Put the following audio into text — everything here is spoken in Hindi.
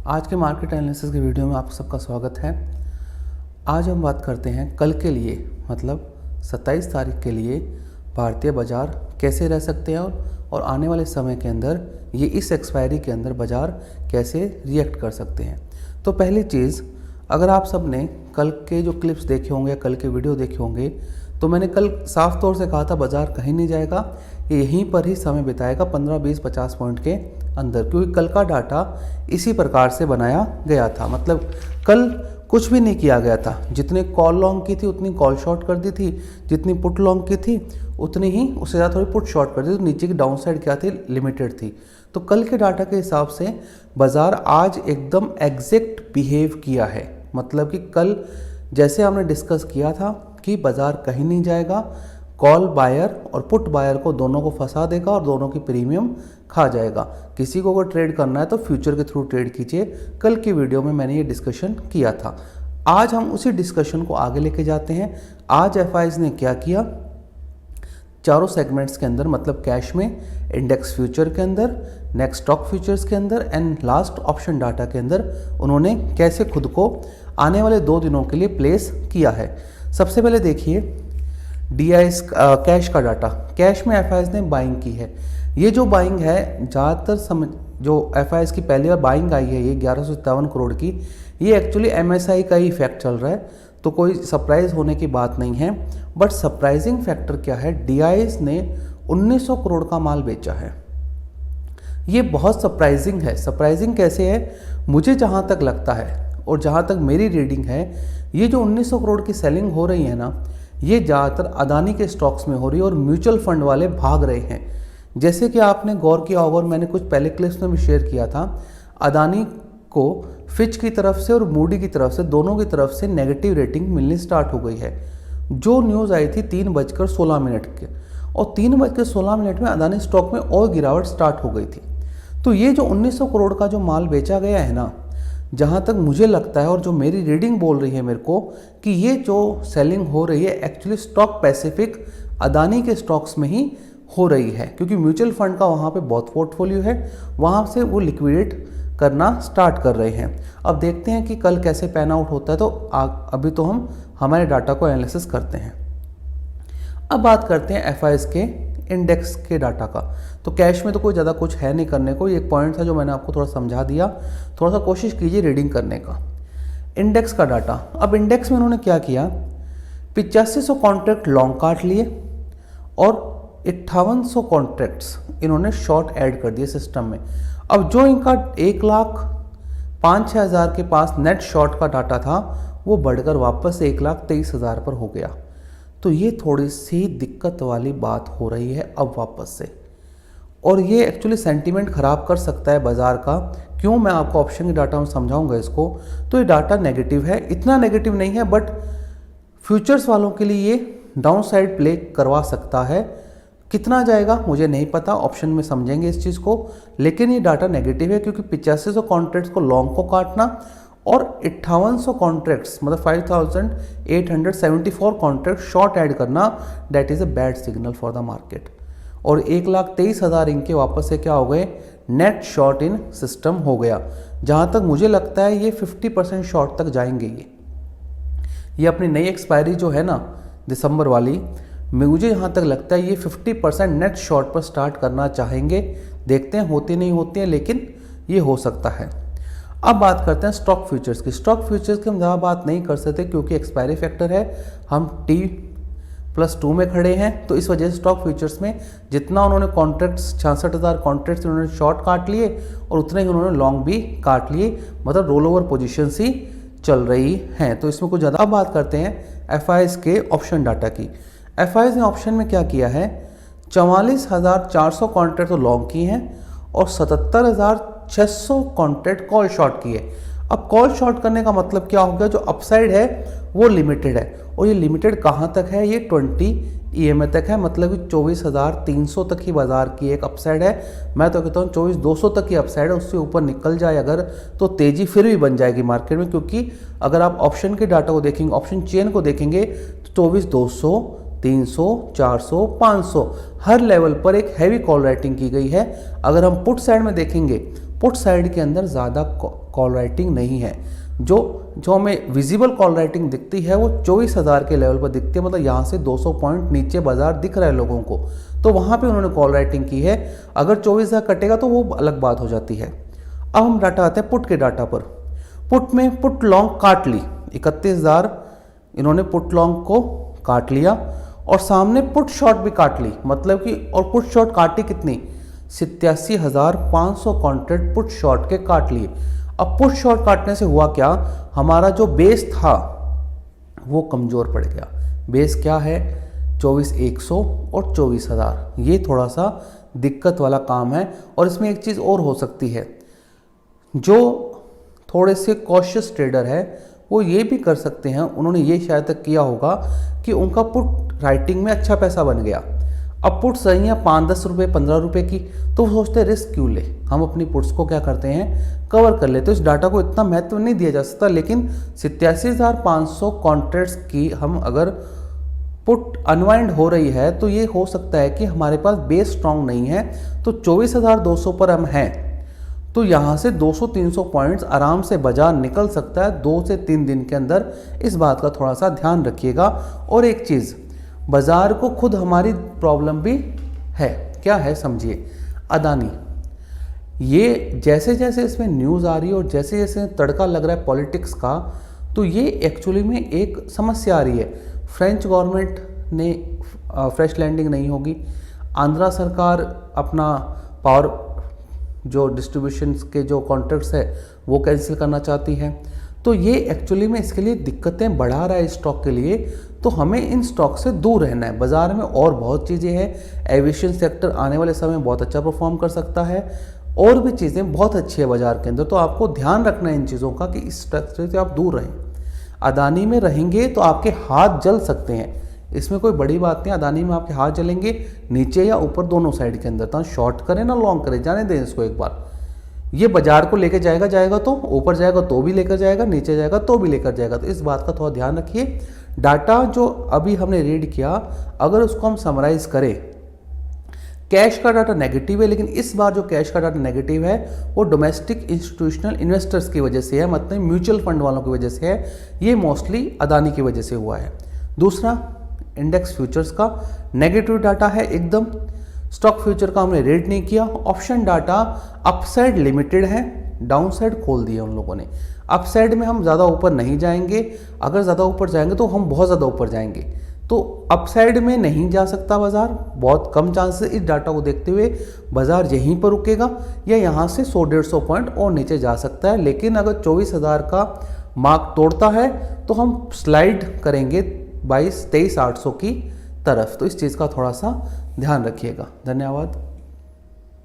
आज के मार्केट एनालिसिस की वीडियो में आप सबका स्वागत है। आज हम बात करते हैं कल के लिए मतलब 27 तारीख के लिए भारतीय बाज़ार कैसे रह सकते हैं और आने वाले समय के अंदर ये इस एक्सपायरी के अंदर बाज़ार कैसे रिएक्ट कर सकते हैं। तो पहली चीज़, अगर आप सब ने कल के जो क्लिप्स देखे होंगे या कल के वीडियो देखे होंगे तो मैंने कल साफ तौर से कहा था बाज़ार कहीं नहीं जाएगा, ये यहीं पर ही समय बिताएगा 15, 20, 50 पॉइंट के अंदर, क्योंकि कल का डाटा इसी प्रकार से बनाया गया था। मतलब कल कुछ भी नहीं किया गया था, जितने कॉल लॉन्ग की थी उतनी कॉल शॉर्ट कर दी थी, जितनी पुट लॉन्ग की थी उतनी ही उससे ज़्यादा थोड़ी पुट शॉर्ट कर दी, तो नीचे की डाउन साइड क्या थी, लिमिटेड थी। तो कल के डाटा के हिसाब से बाज़ार आज एकदम एग्जैक्ट बिहेव किया है। मतलब कि कल जैसे हमने डिस्कस किया था कि बाज़ार कहीं नहीं जाएगा, कॉल बायर और पुट बायर को दोनों को फंसा देगा और दोनों की प्रीमियम खा जाएगा। किसी को अगर ट्रेड करना है तो फ्यूचर के थ्रू ट्रेड कीजिए। कल की वीडियो में मैंने ये डिस्कशन किया था। आज हम उसी डिस्कशन को आगे लेके जाते हैं। आज एफआईज ने क्या किया, चारों सेगमेंट्स के अंदर, मतलब कैश में, इंडेक्स फ्यूचर के अंदर, नेक्स्ट स्टॉक फ्यूचर्स के अंदर एंड लास्ट ऑप्शन डाटा के अंदर उन्होंने कैसे खुद को आने वाले 2 दिनों के लिए प्लेस किया है। सबसे पहले देखिए डीआईएस कैश का डाटा। कैश में एफआईज ने बाइंग की है। ये जो बाइंग है ज़्यादातर जो एफआईज की पहली बार बाइंग आई है ये 1157 करोड़ की, ये एक्चुअली एमएसआई का ही इफेक्ट चल रहा है, तो कोई सरप्राइज होने की बात नहीं है। बट सरप्राइजिंग फैक्टर क्या है, डीआईएस ने 1900 करोड़ का माल बेचा है। ये बहुत सरप्राइजिंग है। सरप्राइजिंग कैसे है, मुझे जहाँ तक लगता है और जहाँ तक मेरी रीडिंग है, ये जो 1900 करोड़ की सेलिंग हो रही है ना, ये ज़्यादातर अदानी के स्टॉक्स में हो रही है और म्यूचुअल फंड वाले भाग रहे हैं। जैसे कि आपने गौर किया होगा और मैंने कुछ पहले क्लिप्स में भी शेयर किया था, अदानी को फिच की तरफ से और मूडी की तरफ से, दोनों की तरफ से नेगेटिव रेटिंग मिलनी स्टार्ट हो गई है। जो न्यूज़ आई थी 3:16 के, और 3:16 में अदानी स्टॉक में और गिरावट स्टार्ट हो गई थी। तो ये जो 1900 करोड़ का जो माल बेचा गया है ना, जहाँ तक मुझे लगता है और जो मेरी रीडिंग बोल रही है मेरे को, कि ये जो सेलिंग हो रही है एक्चुअली स्टॉक पैसिफिक अदानी के स्टॉक्स में ही हो रही है, क्योंकि म्यूचुअल फंड का वहाँ पे बहुत पोर्टफोलियो है, वहाँ से वो लिक्विडेट करना स्टार्ट कर रहे हैं। अब देखते हैं कि कल कैसे पैन आउट होता है। तो अभी तो हम हमारे डाटा को एनालिसिस करते हैं। अब बात करते हैं एफआईएस के इंडेक्स के डाटा का। तो कैश में तो कोई ज़्यादा कुछ है नहीं करने को, एक पॉइंट था जो मैंने आपको थोड़ा समझा दिया, थोड़ा सा कोशिश कीजिए रीडिंग करने का। इंडेक्स का डाटा, अब इंडेक्स में उन्होंने क्या किया, 8500 कॉन्ट्रैक्ट लॉन्ग काट लिए और 5800 कॉन्ट्रैक्ट्स इन्होंने शॉर्ट ऐड कर दिए सिस्टम में। अब जो इनका 1,05,6,000 के पास नेट शॉर्ट का डाटा था, वो बढ़कर वापस 1,23,000 पर हो गया। तो ये थोड़ी सी दिक्कत वाली बात हो रही है अब वापस से, और ये एक्चुअली सेंटीमेंट ख़राब कर सकता है बाज़ार का। क्यों, मैं आपको ऑप्शन के डाटा में समझाऊंगा इसको। तो ये डाटा नेगेटिव है, इतना नेगेटिव नहीं है, बट फ्यूचर्स वालों के लिए ये डाउन साइड प्ले करवा सकता है। कितना जाएगा मुझे नहीं पता, ऑप्शन में समझेंगे इस चीज़ को, लेकिन ये डाटा नेगेटिव है क्योंकि 8500 कॉन्ट्रैक्ट्स को लॉन्ग को काटना और 5800 कॉन्ट्रैक्ट्स मतलब 5874 कॉन्ट्रैक्ट शॉर्ट ऐड करना, that is a bad signal for the market. और 1,23,000 इनके वापस से क्या हो गए, नेट शॉर्ट इन सिस्टम हो गया। जहाँ तक मुझे लगता है ये 50% शॉर्ट तक जाएंगे। ये अपनी नई एक्सपायरी जो है ना दिसंबर वाली, मुझे यहाँ तक लगता है ये 50% नेट शॉर्ट पर स्टार्ट करना चाहेंगे। देखते हैं होती नहीं होती है, लेकिन ये हो सकता है। अब बात करते हैं स्टॉक फ्यूचर्स की। स्टॉक फ्यूचर्स की हम ज़्यादा बात नहीं कर सकते क्योंकि एक्सपायरी फैक्टर है, हम T+2 में खड़े हैं, तो इस वजह से स्टॉक फ्यूचर्स में जितना उन्होंने कॉन्ट्रैक्ट्स 66,000 कॉन्ट्रैक्ट्स उन्होंने शॉर्ट काट लिए और उतने ही उन्होंने लॉन्ग भी काट लिए, मतलब रोल ओवर पोजिशन ही चल रही हैं। तो इसमें कुछ ज़्यादा। अब बात करते हैं एफआईएस के ऑप्शन डाटा की। एफआईएस ने ऑप्शन में क्या किया है, 44,400 कॉन्ट्रैक्ट तो लॉन्ग की हैं और 77,600 कॉन्ट्रैक्ट कॉल शॉर्ट किए। अब कॉल शॉर्ट करने का मतलब क्या हो गया, जो अपसाइड है वो लिमिटेड है, और ये लिमिटेड कहाँ तक है, ये 20 EMA तक है, मतलब कि 24,300 तक ही बाजार की एक अपसाइड है। मैं तो कहता हूँ 24,200 तक की अपसाइड है, उससे ऊपर निकल जाए अगर तो तेज़ी फिर भी बन जाएगी मार्केट में, क्योंकि अगर आप ऑप्शन के डाटा को देखेंगे, ऑप्शन चेन को देखेंगे तो 24,200, 300, 400, 500 हर लेवल पर एक हैवी कॉल राइटिंग की गई है। अगर हम पुट साइड में देखेंगे, पुट साइड के अंदर ज़्यादा कॉल राइटिंग नहीं है। जो हमें विजिबल कॉल राइटिंग दिखती है वो 24,000 के लेवल पर दिखती है, मतलब यहाँ से 200 पॉइंट नीचे बाजार दिख रहा है लोगों को, तो वहाँ पे उन्होंने कॉल राइटिंग की है। अगर 24,000 कटेगा तो वो अलग बात हो जाती है। अब हम डाटा आते हैं पुट के डाटा पर। पुट में पुट लॉन्ग काट ली, 31,000 इन्होंने पुट लॉन्ग को काट लिया और सामने पुट शॉर्ट भी काट ली, मतलब कि और पुट शॉर्ट काटी कितनी, 87,500 कॉन्ट्रैक्ट पुट शॉर्ट के काट लिए। अब पुट शॉर्ट काटने से हुआ क्या, हमारा जो बेस था वो कमज़ोर पड़ गया। बेस क्या है, 24,100 और 24,000। ये थोड़ा सा दिक्कत वाला काम है। और इसमें एक चीज़ और हो सकती है, जो थोड़े से कॉशियस ट्रेडर है वो ये भी कर सकते हैं, उन्होंने ये शायद तक किया होगा कि उनका पुट राइटिंग में अच्छा पैसा बन गया। अब पुट सही है 5-10 रुपये 15 रुपये की, तो वो सोचते रिस्क क्यों ले, हम अपनी पुट्स को क्या करते हैं कवर कर लेते। तो इस डाटा को इतना महत्व नहीं दिया जा सकता, लेकिन 87,500 कॉन्ट्रैक्ट्स की हम अगर पुट अनवाइंड हो रही है तो ये हो सकता है कि हमारे पास बेस स्ट्रांग नहीं है। तो 24,200 पर हम हैं, तो यहाँ से 200-300 पॉइंट्स आराम से बाजार निकल सकता है 2 से 3 दिन के अंदर। इस बात का थोड़ा सा ध्यान रखिएगा। और एक चीज़, बाजार को खुद हमारी प्रॉब्लम भी है, क्या है समझिए, अदानी। ये जैसे जैसे इसमें न्यूज़ आ रही है और जैसे जैसे तड़का लग रहा है पॉलिटिक्स का, तो ये एक्चुअली में एक समस्या आ रही है। फ्रेंच गवर्नमेंट ने फ्रेश लैंडिंग नहीं होगी, आंध्रा सरकार अपना पावर जो डिस्ट्रीब्यूशन के जो कॉन्ट्रैक्ट्स है वो कैंसिल करना चाहती है। तो ये एक्चुअली में इसके लिए दिक्कतें बढ़ा रहा है स्टॉक के लिए। तो हमें इन स्टॉक से दूर रहना है। बाज़ार में और बहुत चीज़ें हैं, एविएशन सेक्टर आने वाले समय में बहुत अच्छा परफॉर्म कर सकता है, और भी चीज़ें बहुत अच्छी है बाज़ार के अंदर। तो आपको ध्यान रखना है इन चीज़ों का कि इस स्ट्रक्चर से आप दूर रहें। अदानी में रहेंगे तो आपके हाथ जल सकते हैं, इसमें कोई बड़ी बात नहीं। अदानी में आपके हाथ जलेंगे नीचे या ऊपर दोनों साइड के अंदर, तो शॉर्ट करें ना लॉन्ग करें, जाने दें इसको एक बार। ये बाजार को लेकर जाएगा तो ऊपर जाएगा तो भी लेकर जाएगा, नीचे जाएगा तो भी लेकर जाएगा। तो इस बात का थोड़ा ध्यान रखिए। डाटा जो अभी हमने रीड किया, अगर उसको हम समराइज करें, कैश का डाटा नेगेटिव है, लेकिन इस बार जो कैश का डाटा नेगेटिव है वो डोमेस्टिक इंस्टीट्यूशनल इन्वेस्टर्स की वजह से है, मतलब म्यूचुअल फंड वालों की वजह से है। ये मोस्टली अदानी की वजह से हुआ है। दूसरा, इंडेक्स फ्यूचर्स का नेगेटिव डाटा है एकदम। स्टॉक फ्यूचर का हमने रेट नहीं किया। ऑप्शन डाटा अपसाइड लिमिटेड है, डाउनसाइड खोल दिया उन लोगों ने। अपसाइड में हम ज़्यादा ऊपर नहीं जाएंगे, अगर ज़्यादा ऊपर जाएंगे तो हम बहुत ज़्यादा ऊपर जाएंगे। तो अपसाइड में नहीं जा सकता बाजार, बहुत कम चांसेस। इस डाटा को देखते हुए बाजार यहीं पर रुकेगा या यहाँ से 100-150 पॉइंट और नीचे जा सकता है। लेकिन अगर 24,000 का मार्क तोड़ता है तो हम स्लाइड करेंगे 22-23-800 की तरफ। तो इस चीज़ का थोड़ा सा ध्यान रखिएगा। धन्यवाद।